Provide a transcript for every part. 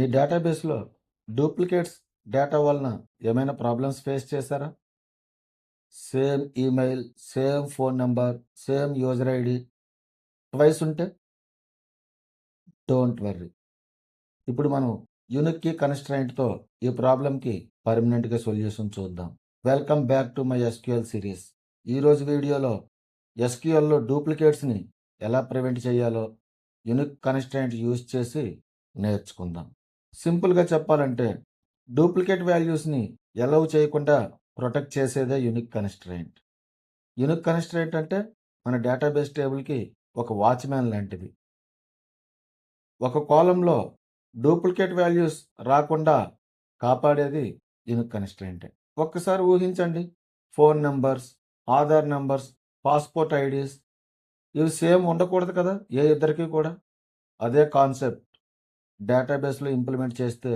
మీ డేటాబేస్లో duplicates data వలన ఏమైనా ప్రాబ్లమ్స్ ఫేస్ చేశారా? Same email, same phone number, same user ID twice ఉంటే డోంట్ వర్రీ. ఇప్పుడు మనం యూనిక్ కీ కన్స్ట్రైంట్తో ఈ ప్రాబ్లంకి పర్మనెంట్గా సొల్యూషన్ చూద్దాం. Welcome back to my SQL series. ఈరోజు వీడియోలో ఎస్క్యూఎల్లో డూప్లికేట్స్ని ఎలా ప్రివెంట్ చేయాలో యూనిక్ కన్స్ట్రైంట్ యూజ్ చేసి నేర్చుకుందాం. సింపుల్గా చెప్పాలంటే డూప్లికేట్ వాల్యూస్ని అలౌ చేయకుండా ప్రొటెక్ట్ చేసేదే యూనిక్ కన్స్ట్రైంట్. యూనిక్ కన్స్ట్రైంట్ అంటే మన డేటాబేస్ టేబుల్కి ఒక వాచ్మ్యాన్ లాంటిది. ఒక కాలంలో డూప్లికేట్ వాల్యూస్ రాకుండా కాపాడేది యూనిక్ కన్స్ట్రైంటే. ఒక్కసారి ఊహించండి, phone numbers, Aadhaar numbers, passport IDs ఇవి సేమ్ ఉండకూడదు కదా ఏ ఇద్దరికి కూడా. అదే కాన్సెప్ట్ డేటాబేస్లో ఇంప్లిమెంట్ చేస్తే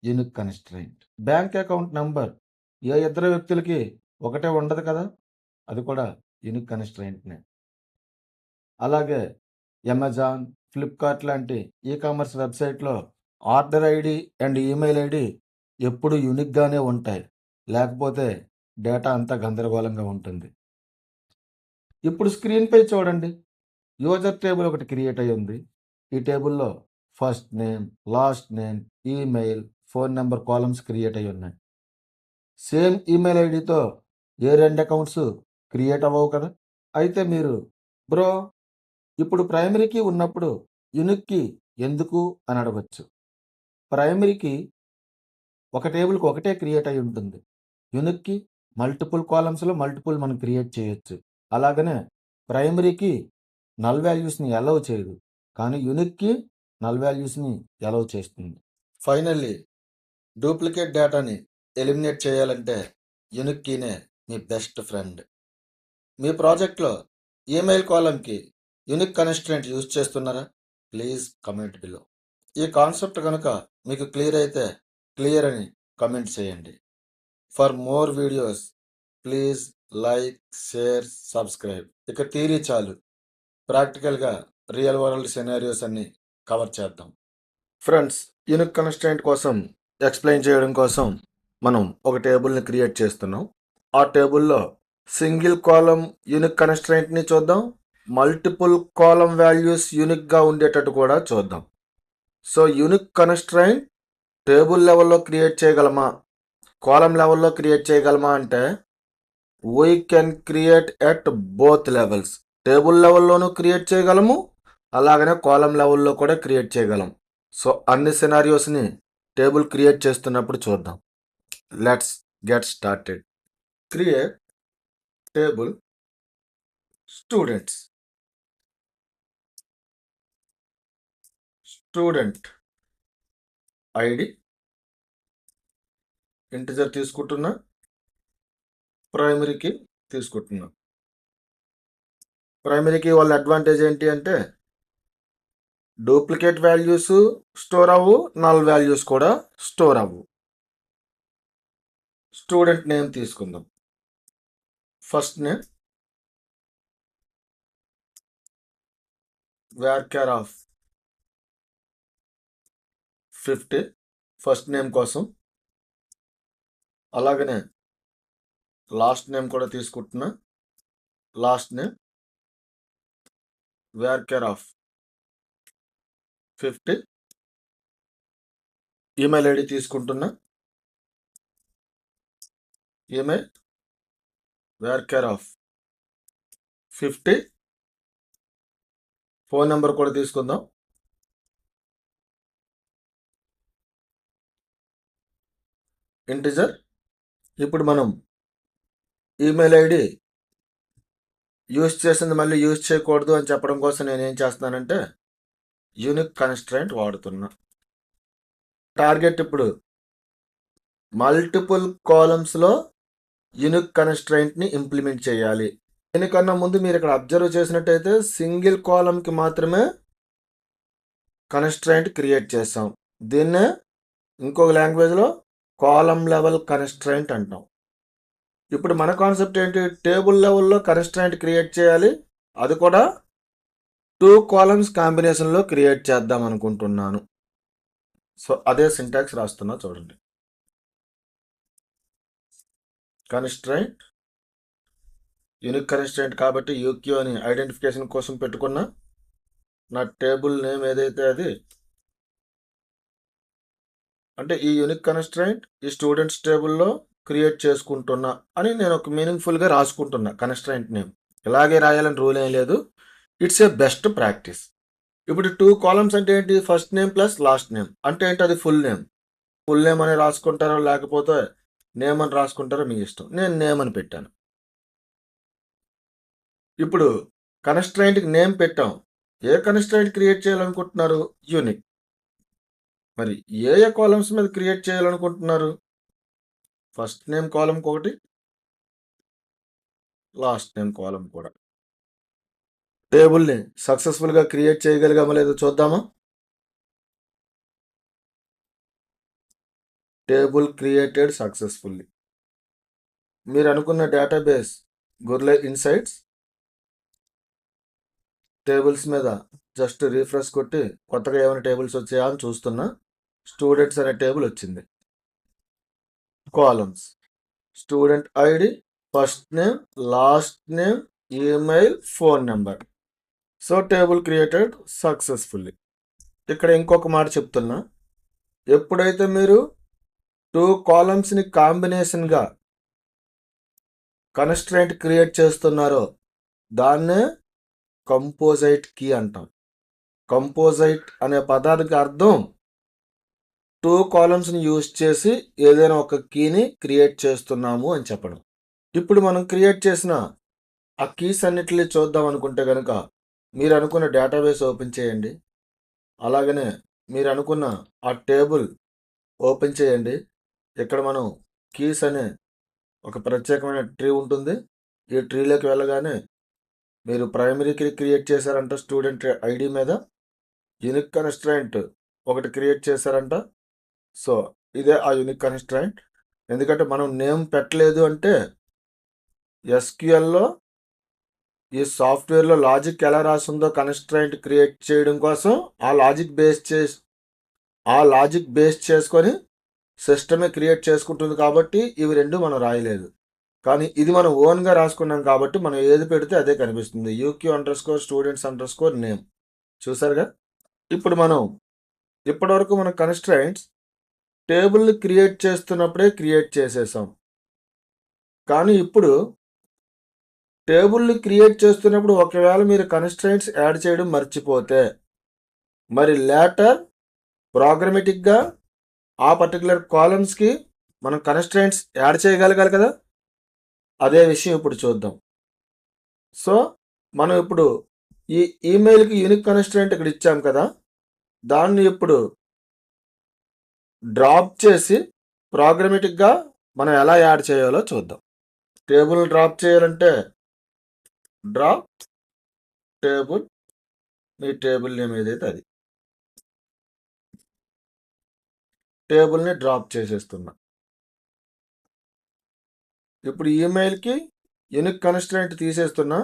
unique constraint. Bank account number ఏ ఇద్దరు వ్యక్తులకి ఒకటే ఉండదు కదా, అది కూడా యూనిక్ కన్స్ట్రైంట్నే. అలాగే అమెజాన్, ఫ్లిప్కార్ట్ లాంటి ఈ కామర్స్ వెబ్సైట్లో order ID and email ID ఎప్పుడు యూనిక్గానే ఉంటాయి, లేకపోతే డేటా అంతా గందరగోళంగా ఉంటుంది. ఇప్పుడు స్క్రీన్పై చూడండి, యూజర్ టేబుల్ ఒకటి క్రియేట్ అయ్యి ఉంది. ఈ టేబుల్లో first name, last name, email, phone number columns create అయ్యి ఉన్నాయి. సేమ్ ఈమెయిల్ ఐడితో ఏ రెండు అకౌంట్స్ క్రియేట్ అవ్వవు కదా. అయితే మీరు బ్రో ఇప్పుడు ప్రైమరీకి ఉన్నప్పుడు యూనిక్కి ఎందుకు అని అడగచ్చు. ప్రైమరీకి ఒక టేబుల్కి ఒకటే క్రియేట్ అయి ఉంటుంది. యూనిక్కి మల్టిపుల్ కాలమ్స్లో మల్టిపుల్ మనం క్రియేట్ చేయొచ్చు. అలాగనే ప్రైమరీకి నల్ వాల్యూస్ని అలౌ చేయదు, కానీ యూనిక్కి నల్ వాల్యూస్ని అలౌ చేస్తుంది. ఫైనల్లీ డూప్లికేట్ డేటాని ఎలిమినేట్ చేయాలంటే యూనిక్ కీనే మీ బెస్ట్ ఫ్రెండ్. మీ ప్రాజెక్ట్లో ఈమెయిల్ కాలంకి యూనిక్ కన్స్ట్రైంట్ యూజ్ చేస్తున్నారా? Please comment below. ఈ కాన్సెప్ట్ కనుక మీకు క్లియర్ అయితే క్లియర్ అని కమెంట్ చేయండి. For more videos please like, share, subscribe. ఇక థియరీ చాలు, ప్రాక్టికల్గా రియల్ వరల్డ్ సినారియోస్ అన్ని కవర్ చేద్దాం. ఫ్రెండ్స్, యూనిక్ కన్స్ట్రైంట్ కోసం ఎక్స్ప్లెయిన్ చేయడం కోసం మనం ఒక టేబుల్ని క్రియేట్ చేస్తున్నాం. ఆ టేబుల్లో సింగిల్ కాలం యూనిక్ కన్స్ట్రైంట్ని చూద్దాం, మల్టిపుల్ కాలం వాల్యూస్ యూనిక్గా ఉండేటట్టు కూడా చూద్దాం. సో యూనిక్ కన్స్ట్రైంట్ టేబుల్ లెవెల్లో క్రియేట్ చేయగలమా, కాలం లెవెల్లో క్రియేట్ చేయగలమా అంటే we can create at both levels. Table లెవెల్లోనూ క్రియేట్ చేయగలము, అలాగనే కాలం లెవెల్లో కూడా క్రియేట్ చేయగలం. సో అన్ని సినారియోస్ని టేబుల్ క్రియేట్ చేస్తున్నప్పుడు చూద్దాం. Let's get started. Create table students. Student ID integer తీసుకుంటున్నా, ప్రైమరీకి తీసుకుంటున్నా. ప్రైమరీకి వాళ్ళ అడ్వాంటేజ్ ఏంటి అంటే డూప్లికేట్ వాల్యూస్ స్టోర్ అవ్వు, నల్ వాల్యూస్ కూడా స్టోర్ అవ్వు. స్టూడెంట్ నేమ్ తీసుకుందాం. First name varchar of 50 first name కోసం. అలాగనే లాస్ట్ నేమ్ కూడా తీసుకుంటున్నా. Last name varchar of 50. Email ID తీసుకుంటున్నా. Email varchar of 50. Phone number కూడా తీసుకుందాం. ఇంటిజర్. ఇప్పుడు మనం ఈమెయిల్ ఐడి యూజ్ చేసింది మళ్ళీ యూజ్ చేయకూడదు అని చెప్పడం కోసం నేను ఏం చేస్తున్నానంటే యూనిక్ కన్స్ట్రైంట్ వాడుతున్నా. టార్గెట్ ఇప్పుడు మల్టిపుల్ కాలమ్స్లో యూనిక్ కన్స్ట్రైంట్ని ఇంప్లిమెంట్ చేయాలి. దీనికన్నా ముందు మీరు ఇక్కడ అబ్జర్వ్ చేసినట్టయితే సింగిల్ కాలంకి మాత్రమే కన్స్ట్రైంట్ క్రియేట్ చేసాం. దీన్నే ఇంకొక లాంగ్వేజ్లో కాలం లెవెల్ కన్స్ట్రైంట్ అంటాం. ఇప్పుడు మన కాన్సెప్ట్ ఏంటి, టేబుల్ లెవెల్లో కన్స్ట్రైంట్ క్రియేట్ చేయాలి, అది కూడా 2 కాలమ్స్ కాంబినేషన్లో క్రియేట్ చేద్దాం అనుకుంటున్నాను. సో అదే సింటాక్స్ రాస్తున్నా చూడండి. కన్స్ట్రైంట్ యూనిక్ కన్స్ట్రైంట్ కాబట్టి యూక్యూ అని ఐడెంటిఫికేషన్ కోసం పెట్టుకున్నా. నా టేబుల్ నేమ్ ఏదైతే అది అంటే ఈ యూనిక్ కన్స్ట్రైంట్ ఈ స్టూడెంట్స్ టేబుల్లో క్రియేట్ చేసుకుంటున్నా అని నేను ఒక మీనింగ్ఫుల్గా రాసుకుంటున్నా కన్స్ట్రైంట్ నేమ్. ఇలాగే రాయాలని రూల్ ఏం లేదు. It's a best practice. ఇప్పుడు 2 కాలమ్స్ అంటే ఏంటి? First name plus last name అంటే ఏంటి? అది ఫుల్ నేమ్. ఫుల్ నేమ్ అని రాసుకుంటారో లేకపోతే నేమ్ అని రాసుకుంటారో మీ ఇష్టం. నేను నేమ్ అని పెట్టాను. ఇప్పుడు కన్స్ట్రైంట్కి నేమ్ పెట్టాం. ఏ కన్స్ట్రైంట్ క్రియేట్ చేయాలనుకుంటున్నారు? యూనిక్. మరి ఏ కాలమ్స్ మీద క్రియేట్ చేయాలనుకుంటున్నారు? ఫస్ట్ నేమ్ కాలమ్ ఒకటి, లాస్ట్ నేమ్ కాలమ్ కూడా. టేబుల్ని సక్సెస్ఫుల్గా క్రియేట్ చేయగలిగామో లేదో చూద్దామా? Table created successfully. మీరు అనుకున్న డేటాబేస్ గొర్లె ఇన్సైట్స్ టేబుల్స్ మీద జస్ట్ రీఫ్రెష్ కొట్టి కొత్తగా ఏమైనా టేబుల్స్ వచ్చాయా అని చూస్తున్నా. స్టూడెంట్స్ అనే టేబుల్ వచ్చింది. Columns student ID, first name, last name, email, phone number. So table created successfully. ఇక్కడ ఇంకొక మాట చెప్తున్నా. ఎప్పుడైతే మీరు 2 కాలమ్స్ని కాంబినేషన్గా కన్స్ట్రైంట్ క్రియేట్ చేస్తున్నారో దాన్నే కంపోజైట్ కీ అంటాం. కంపోజైట్ అనే పదానికి అర్థం 2 కాలమ్స్ని యూజ్ చేసి ఏదైనా ఒక కీని క్రియేట్ చేస్తున్నాము అని చెప్పడం. ఇప్పుడు మనం క్రియేట్ చేసిన ఆ కీస్ అన్నిటిని చూద్దాం అనుకుంటే కనుక మీరు అనుకున్న డేటాబేస్ ఓపెన్ చేయండి. అలాగనే మీరు అనుకున్న ఆ టేబుల్ ఓపెన్ చేయండి. ఇక్కడ మనం కీస్ అనే ఒక ప్రత్యేకమైన ట్రీ ఉంటుంది. ఈ ట్రీలోకి వెళ్ళగానే మీరు ప్రైమరీకి క్రియేట్ చేశారంట స్టూడెంట్ ఐడి మీద. యూనిక్ కన్స్ట్రైంట్ ఒకటి క్రియేట్ చేశారంట. సో ఇదే ఆ యూనిక్ కన్స్ట్రైంట్. ఎందుకంటే మనం నేమ్ పెట్టలేదు అంటే ఎస్క్యూఎల్లో ఈ సాఫ్ట్వేర్లో లాజిక్ ఎలా రాసిందో కన్స్ట్రైంట్ క్రియేట్ చేయడం కోసం ఆ లాజిక్ బేస్ చేసుకొని సిస్టమే క్రియేట్ చేసుకుంటుంది కాబట్టి ఇవి రెండు మనం రాయలేదు. కానీ ఇది మనం ఓన్గా రాసుకున్నాం కాబట్టి మనం ఏది పెడితే అదే కనిపిస్తుంది. UQ_students_ name. చూసారుగా? ఇప్పుడు మనం ఇప్పటివరకు మన కన్స్ట్రైంట్స్ టేబుల్ని క్రియేట్ చేస్తున్నప్పుడే క్రియేట్ చేసేసాం. కానీ ఇప్పుడు టేబుల్ని క్రియేట్ చేస్తున్నప్పుడు ఒకవేళ మీరు కన్స్ట్రైంట్స్ యాడ్ చేయడం మర్చిపోతే మరి లేటర్ ప్రోగ్రామేటిక్గా ఆ పర్టికులర్ కాలమ్స్కి మనం కన్స్ట్రైంట్స్ యాడ్ చేయగలగాలి కదా. అదే విషయం ఇప్పుడు చూద్దాం. సో మనం ఇప్పుడు ఈ ఈమెయిల్కి యూనిక్ కన్స్ట్రైంట్ ఇక్కడ ఇచ్చాం కదా, దాన్ని ఇప్పుడు డ్రాప్ చేసి ప్రోగ్రామేటిక్గా మనం ఎలా యాడ్ చేయాలో చూద్దాం. టేబుల్ డ్రాప్ చేయాలంటే డ్రాప్ టేబుల్, మీ టేబుల్ నేమ్ ఏదైతే అది టేబుల్ని డ్రాప్ చేసేస్తున్నా. ఇప్పుడు ఈమెయిల్కి యూనిక్ కన్స్ట్రైంట్ తీసేస్తున్నా.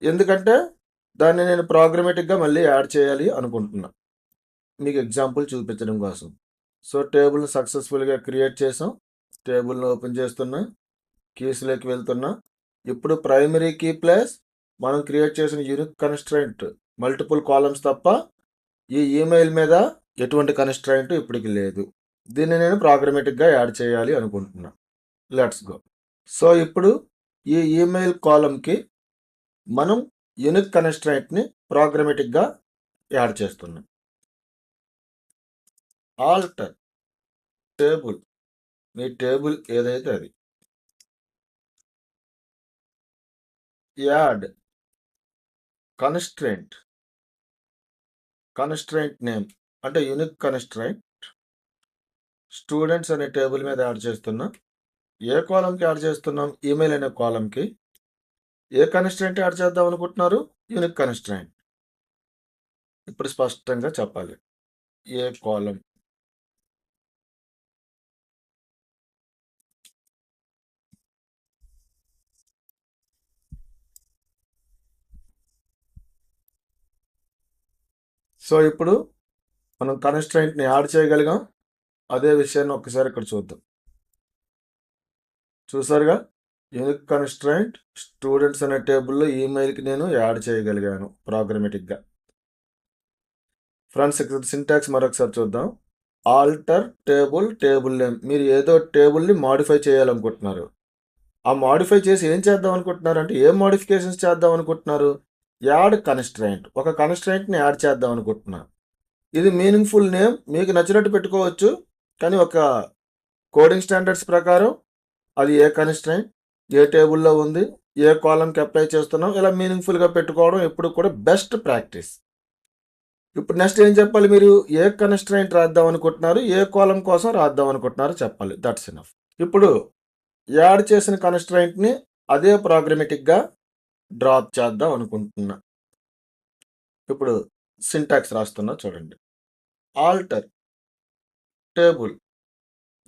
ఎందుకంటే దాన్ని నేను ప్రోగ్రామేటిక్గా మళ్ళీ యాడ్ చేయాలి అనుకుంటున్నా, మీకు ఎగ్జాంపుల్ చూపించడం కోసం. సో టేబుల్ని సక్సెస్ఫుల్గా క్రియేట్ చేసాం. టేబుల్ని ఓపెన్ చేస్తున్నా, కీస్లోకి వెళ్తున్నా. ఇప్పుడు ప్రైమరీ కీ ప్లస్ మనం క్రియేట్ చేసిన యూనిక్ కన్స్ట్రైంట్ మల్టిపుల్ కాలమ్స్ తప్ప ఈ ఈమెయిల్ మీద ఎటువంటి కన్స్ట్రైంట్ ఇప్పటికి లేదు. దీన్ని నేను ప్రోగ్రామేటిక్గా యాడ్ చేయాలి అనుకుంటున్నా. Let's go. సో ఇప్పుడు ఈ ఈమెయిల్ కాలమ్కి మనం యూనిక్ కన్స్ట్రైంట్ని ప్రోగ్రామేటిక్గా యాడ్ చేస్తున్నాం. ఆల్టర్ టేబుల్, మీ టేబుల్ ఏదైతే అది, యాడ్ కన్స్ట్రైంట్ నేమ్ అంటే యూనిక్ కన్స్ట్రైంట్ స్టూడెంట్స్ అనే టేబుల్ మీద యాడ్ చేస్తున్నా. ఏ కాలంకి యాడ్ చేస్తున్నాం? ఈమెయిల్ అనే కాలంకి. ఏ కన్స్ట్రైంట్ యాడ్ చేద్దాం అనుకుంటున్నారు? Unique constraint. ఇప్పుడు స్పష్టంగా చెప్పాలి. ఏ కాలం, సో ఇప్పుడు మనం కన్స్ట్రైంట్ని యాడ్ చేయగలిగాం. అదే విషయాన్ని ఒక్కసారి ఇక్కడ చూద్దాం. చూసారుగా, యూనిక్ కన్స్ట్రైంట్ స్టూడెంట్స్ అనే టేబుల్లో ఈమెయిల్కి నేను యాడ్ చేయగలిగాను ప్రోగ్రామేటిక్గా. ఫ్రెండ్స్, ఇక్కడ సింటాక్స్ మరొకసారి చూద్దాం. Alter table name. మీరు ఏదో టేబుల్ని మాడిఫై చేయాలనుకుంటున్నారు. ఆ మాడిఫై చేసి ఏం చేద్దాం అనుకుంటున్నారు అంటే, ఏం మాడిఫికేషన్స్ చేద్దాం అనుకుంటున్నారు? Add constraint. ఒక కన్స్ట్రైంట్ని యాడ్ చేద్దాం అనుకుంటున్నారు. ఇది మీనింగ్ఫుల్ నేమ్, మీకు నచ్చినట్టు పెట్టుకోవచ్చు. కానీ ఒక కోడింగ్ స్టాండర్డ్స్ ప్రకారం అది ఏ కన్స్ట్రైంట్, ఏ టేబుల్లో ఉంది, ఏ కాలంకి అప్లై చేస్తున్నాం, ఇలా మీనింగ్ఫుల్గా పెట్టుకోవడం ఎప్పుడు కూడా బెస్ట్ ప్రాక్టీస్. ఇప్పుడు నెక్స్ట్ ఏం చెప్పాలి? మీరు ఏ కన్స్ట్రైంట్ రాద్దాం అనుకుంటున్నారు, ఏ కాలం కోసం రాద్దాం అనుకుంటున్నారు చెప్పాలి. That's enough. ఇప్పుడు యాడ్ చేసిన కన్స్ట్రైంట్ని అదే ప్రోగ్రామేటిక్గా డ్రాప్ చేద్దాం అనుకుంటున్నా. ఇప్పుడు సింటాక్స్ రాస్తున్నా చూడండి. Alter table.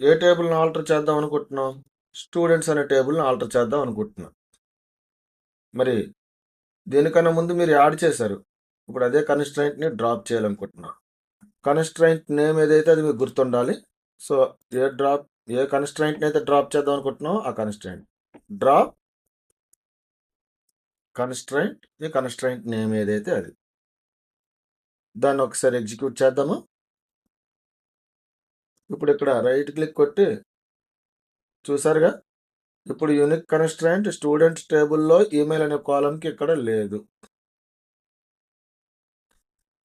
ఏ టేబుల్ని ఆల్టర్ చేద్దాం అనుకుంటున్నాం? స్టూడెంట్స్ అనే టేబుల్ని ఆల్టర్ చేద్దాం అనుకుంటున్నా. మరి దీనికన్నా ముందు మీరు యాడ్ చేశారు. ఇప్పుడు అదే కన్స్ట్రైంట్ని డ్రాప్ చేయాలనుకుంటున్నా. కన్స్ట్రైంట్ నేమ్ ఏదైతే అది మీకు గుర్తుండాలి. సో ఏ కన్స్ట్రైంట్ని అయితే డ్రాప్ చేద్దాం అనుకుంటున్నాం ఆ కన్స్ట్రైంట్ డ్రాప్ కన్స్ట్రైంట్. ఈ కన్స్ట్రైంట్ నేమ్ ఏదైతే అది, దాన్ని ఒకసారి ఎగ్జిక్యూట్ చేద్దాము. ఇప్పుడు ఇక్కడ రైట్ క్లిక్ కొట్టి చూసారుగా, ఇప్పుడు యూనిక్ కన్స్ట్రైంట్ స్టూడెంట్స్ టేబుల్లో ఈమెయిల్ అనే కాలంకి ఇక్కడ లేదు.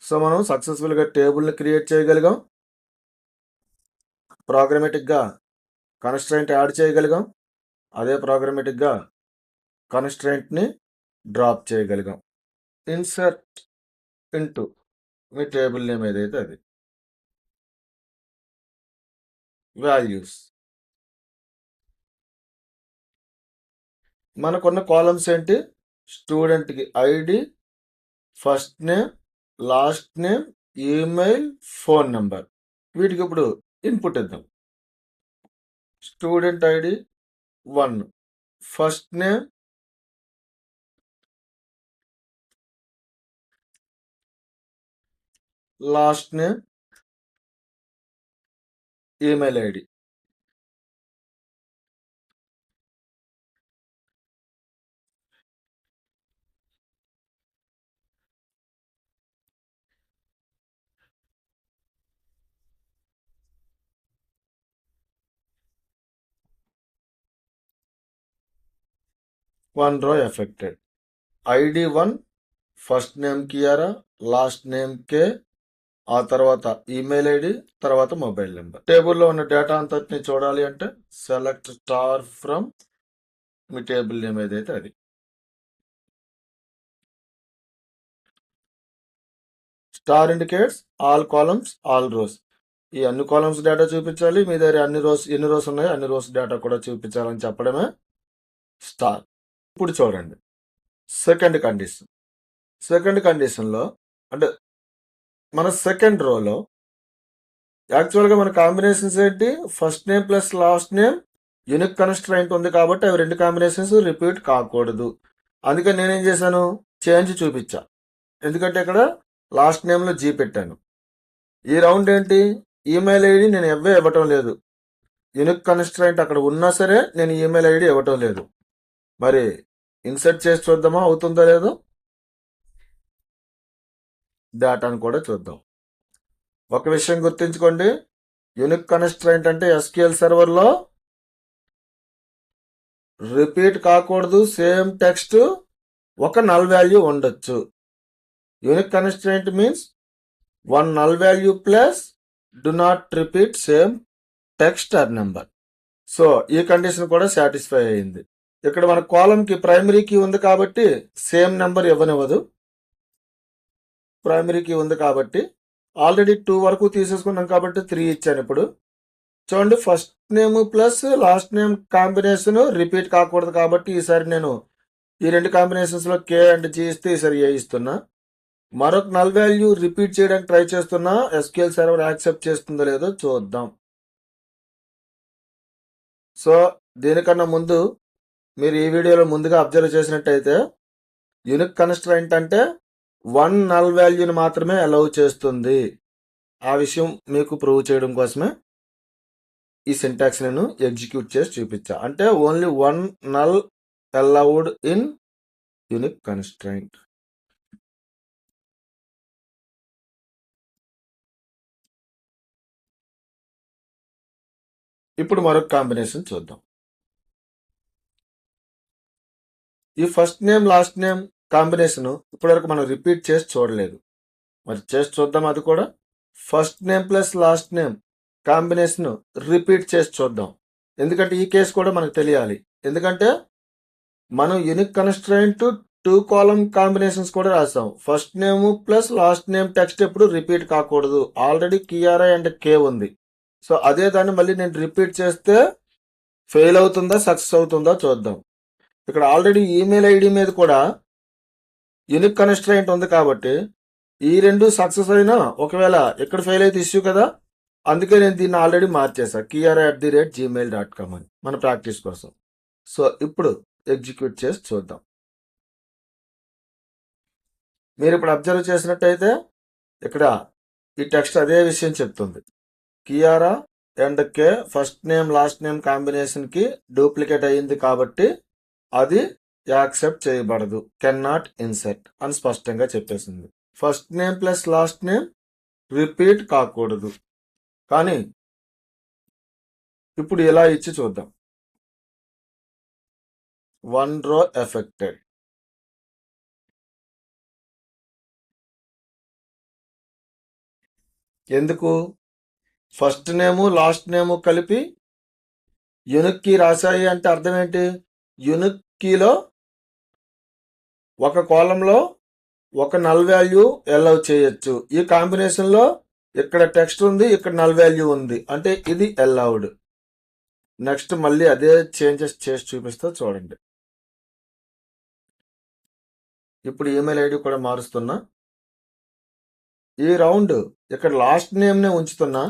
సో మనం సక్సెస్ఫుల్గా టేబుల్ని క్రియేట్ చేయగలిగాం, ప్రోగ్రామేటిక్గా కన్స్ట్రైంట్ యాడ్ చేయగలిగాం, అదే ప్రోగ్రామేటిక్గా కన్స్ట్రైంట్ని డ్రాప్ చేయగలిగాం. ఇన్సర్ట్ ఇంటూ మీ టేబుల్ నేమ్ ఏదైతే అది, వాల్యూస్. మనకున్న కాలమ్స్ ఏంటి? స్టూడెంట్కి ID, first name, last name, email, phone number. వీటికి ఇప్పుడు ఇన్పుట్ ఇద్దాం. Student ID 1, first name, last name, email ID. One row affected. ID 1, first name Kiara, last name K, ఆ తర్వాత ఈమెయిల్ ఐడి, తర్వాత మొబైల్ నెంబర్. టేబుల్లో ఉన్న డేటా అంతటిని చూడాలి అంటే సెలెక్ట్ స్టార్ ఫ్రమ్ మీ టేబుల్ నేమ్ ఏదైతే అది. Star indicates all columns, all rose. ఈ అన్ని కాలమ్స్ డేటా చూపించాలి, మీ దగ్గర ఎన్ని రోస్ ఉన్నాయో అన్ని రోస్ డేటా కూడా చూపించాలని చెప్పడమే స్టార్. ఇప్పుడు చూడండి సెకండ్ కండిషన్లో అంటే మన సెకండ్ రోలో యాక్చువల్గా మన కాంబినేషన్స్ ఏంటి? First name plus last name unique constraint ఉంది కాబట్టి అవి రెండు కాంబినేషన్స్ రిపీట్ కాకూడదు. అందుకని నేనేం చేశాను? చేంజ్ చూపించా. ఎందుకంటే ఇక్కడ లాస్ట్ నేమ్లో జీ పెట్టాను. ఈ రౌండ్ ఏంటి? ఈమెయిల్ ఐడి నేను ఇవ్వటం లేదు. యూనిక్ కన్స్ట్రైంట్ అక్కడ ఉన్నా సరే నేను ఈమెయిల్ ఐడి ఇవ్వటం లేదు. మరి ఇన్సర్ట్ చేసి చూద్దామా అవుతుందో లేదో. డేటాను కూడా చూద్దాం. ఒక విషయం గుర్తుంచుకోండి, యూనిక్ కన్స్ట్రైంట్ అంటే ఎస్క్యూఎల్ సర్వర్లో రిపీట్ కాకూడదు. సేమ్ టెక్స్ట్ ఒక నల్ వాల్యూ ఉండొచ్చు. Unique constraint means one null value plus do not repeat same text are number. So ఈ కండిషన్ కూడా సాటిస్ఫై అయింది. ఇక్కడ మన కాలంకి ప్రైమరీ కీ ఉంది కాబట్టి సేమ్ నెంబర్ ఇవ్వనివ్వదు. ప్రైమరీ కీ ఉంది కాబట్టి ఆల్రెడీ 2 వరకు తీసేసుకున్నాం కాబట్టి 3 ఇచ్చాను. ఇప్పుడు చూడండి, first name plus last name combination repeat కాకూడదు కాబట్టి ఈసారి నేను ఈ రెండు కాంబినేషన్స్లో కే అండ్ జీ ఇస్తే ఈసారి ఏ ఇస్తున్నా. మరొక నల్ వాల్యూ రిపీట్ చేయడానికి ట్రై చేస్తున్నా. ఎస్క్యూఎల్ సర్వర్ యాక్సెప్ట్ చేస్తుందో లేదో చూద్దాం. సో దీనికన్నా ముందు మీరు ఈ వీడియోలో ముందుగా అబ్జర్వ్ చేసినట్టయితే యూనిక్ కన్స్ట్రైంట్ అంటే వన్ నల్ వాల్యూని మాత్రమే అలౌ చేస్తుంది. ఆ విషయం మీకు ప్రూవ్ చేయడం కోసమే ఈ సింటాక్స్ నేను ఎగ్జిక్యూట్ చేసి చూపించా. అంటే only one null allowed in unique constraint. ఇప్పుడు మరొక కాంబినేషన్ చూద్దాం. ఈ first name last name combination ఇప్పటివరకు మనం రిపీట్ చేసి చూడలేదు. మరి చేసి చూద్దాం. అది కూడా first name plus last name combination repeat చేసి చూద్దాం. ఎందుకంటే ఈ కేసు కూడా మనకు తెలియాలి. ఎందుకంటే మనం యూనిక్ కన్స్ట్రైంట్ 2 కాలమ్ కాంబినేషన్స్ కూడా రాసాం. First name plus last name text ఎప్పుడు రిపీట్ కాకూడదు. ఆల్రెడీ కిఆర్ఐ అండ్ కే ఉంది. సో అదే దాన్ని మళ్ళీ నేను రిపీట్ చేస్తే ఫెయిల్ అవుతుందా సక్సెస్ అవుతుందా చూద్దాం. ఇక్కడ ఆల్రెడీ ఈమెయిల్ ఐడి మీద కూడా యూనిక్ కన్స్ట్రైంట్ ఉంది కాబట్టి ఈ రెండు సక్సెస్ అయినా ఒకవేళ ఇక్కడ ఫెయిల్ అయితే ఇష్యూ కదా. అందుకే నేను దీన్ని ఆల్రెడీ మార్చేసా kiara@gmail.com అని మన ప్రాక్టీస్ కోసం. సో ఇప్పుడు ఎగ్జిక్యూట్ చేసి చూద్దాం. మీరు ఇప్పుడు అబ్జర్వ్ చేసినట్టయితే ఇక్కడ ఈ టెక్స్ట్ అదే విషయం చెప్తుంది. Kiara and K first name last name combination కి డూప్లికేట్ అయ్యింది కాబట్టి అది యాక్సెప్ట్ చేయబడదు, కెన్ నాట్ ఇన్సర్ట్ అని స్పష్టంగా చెప్పేసింది. First name plus last name repeat కాకూడదు. కానీ ఇప్పుడు ఇలా ఇచ్చి చూద్దాం. 1 row ఎఫెక్టెడ్. ఎందుకు? ఫస్ట్ నేము లాస్ట్ నేము కలిపి యూనిక్ కీ రాశాయి అంటే అర్థం ఏంటి? యూనిక్ కీలో ఒక కాలంలో ఒక నల్ వాల్యూ అలౌ చేయొచ్చు. ఈ కాంబినేషన్ లో ఇక్కడ టెక్స్ట్ ఉంది, ఇక్కడ నల్ వాల్యూ ఉంది, అంటే ఇది అలౌడ్. నెక్స్ట్ మళ్ళీ అదే చేంజెస్ చేసి చూపిస్తా చూడండి. ఇప్పుడు ఈమెయిల్ ఐడి కూడా మారుస్తున్నా. ఈ రౌండ్ ఇక్కడ లాస్ట్ నేమ్ నే ఉంచుతున్నా,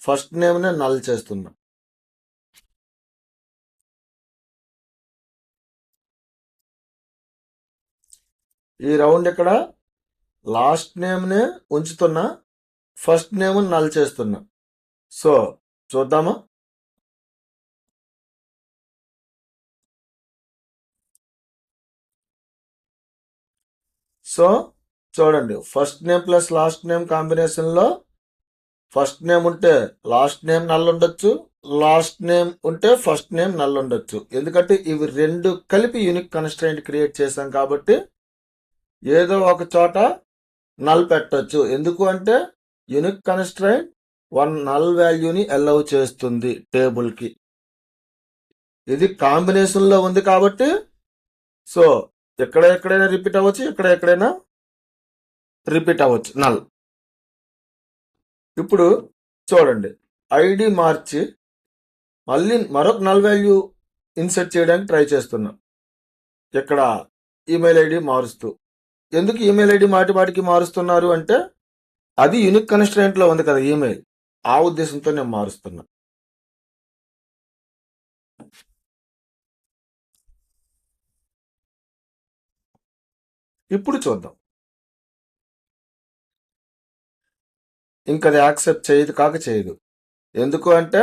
ఫస్ట్ నేమ్ నే నల్ చేస్తున్నా. ఈ రౌండ్ ఇక్కడ లాస్ట్ నేమ్ నే ఉంచుతున్నా, ఫస్ట్ నేమ్ నల్ చేస్తున్నా. సో చూద్దామా? సో చూడండి, first name plus last name combination లో ఫస్ట్ నేమ్ ఉంటే లాస్ట్ నేమ్ నల్ ఉండొచ్చు, లాస్ట్ నేమ్ ఉంటే ఫస్ట్ నేమ్ నల్ ఉండొచ్చు. ఎందుకంటే ఇవి రెండు కలిపి యూనిక్ కన్స్ట్రైంట్ క్రియేట్ చేశాం కాబట్టి ఏదో ఒక చోట నల్ పెట్టొచ్చు. ఎందుకు అంటే యూనిక్ కన్స్ట్రైంట్ 1 నల్ వాల్యూని అలౌ చేస్తుంది టేబుల్ కి. ఇది కాంబినేషన్ లో ఉంది కాబట్టి సో ఎక్కడైనా రిపీట్ అవ్వచ్చు, ఎక్కడైనా రిపీట్ అవ్వచ్చు నల్. ఇప్పుడు చూడండి, ఐడి మార్చి మళ్ళీ మరొక నల్ వాల్యూ ఇన్సర్ట్ చేయడానికి ట్రై చేస్తున్నా. ఇక్కడ ఈమెయిల్ ఐడి మారుస్తూ. ఎందుకు ఈమెయిల్ ఐడి మాటికి మారుస్తున్నారు అంటే అది యూనిక్ కన్స్ట్రైంట్ లో ఉంది కదా ఈమెయిల్, ఆ ఉద్దేశంతో నేను మారుస్తున్నా. ఇప్పుడు చూద్దాం. ఇంకది యాక్సెప్ట్ చేయదు. ఎందుకు అంటే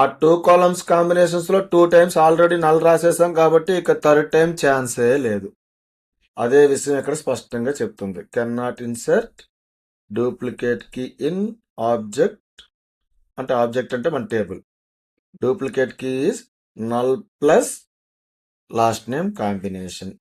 ఆ 2 కాలమ్స్ కాంబినేషన్స్ లో 2 టైమ్స్ ఆల్రెడీ నల్ రాసేసాం కాబట్టి ఇక థర్డ్ టైం ఛాన్సే లేదు. అదే విషయం ఇక్కడ స్పష్టంగా చెప్తుంది. Cannot insert duplicate key in object. అంటే ఆబ్జెక్ట్ అంటే మన table. Duplicate key is null plus last name combination.